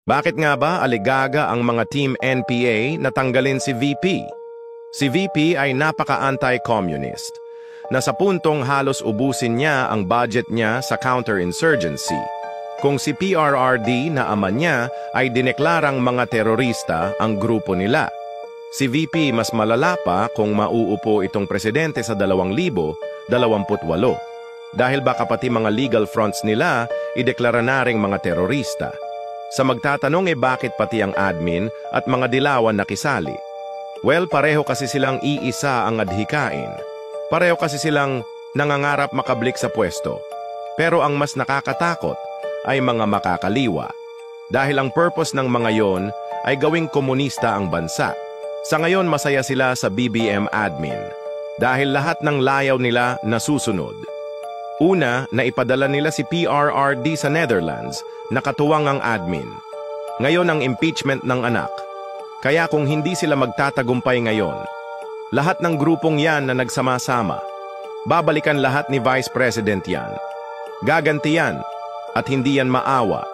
Bakit nga ba aligaga ang mga Team NPA na tanggalin si VP? Si VP ay napaka-anti-communist, na sa puntong halos ubusin niya ang budget niya sa counterinsurgency. Kung si PRRD na ama niya ay dineklarang mga terorista ang grupo nila. Si VP mas malala pa kung mauupo itong presidente sa 2028 dahil baka pati mga legal fronts nila ideklara na ring mga terorista. Sa magtatanong bakit pati ang admin at mga dilawan nakisali? Well, pareho kasi silang iisa ang adhikain. Pareho kasi silang nangangarap makablik sa pwesto. Pero ang mas nakakatakot ay mga makakaliwa. Dahil ang purpose ng mga yon ay gawing komunista ang bansa. Sa ngayon masaya sila sa BBM admin. Dahil lahat ng layaw nila nasusunod. Una, naipadala nila si PRRD sa Netherlands na katuwang ang admin. Ngayon ang impeachment ng anak. Kaya kung hindi sila magtatagumpay ngayon, lahat ng grupong yan na nagsama-sama, babalikan lahat ni Vice President yan. Gaganti yan at hindi yan maawa.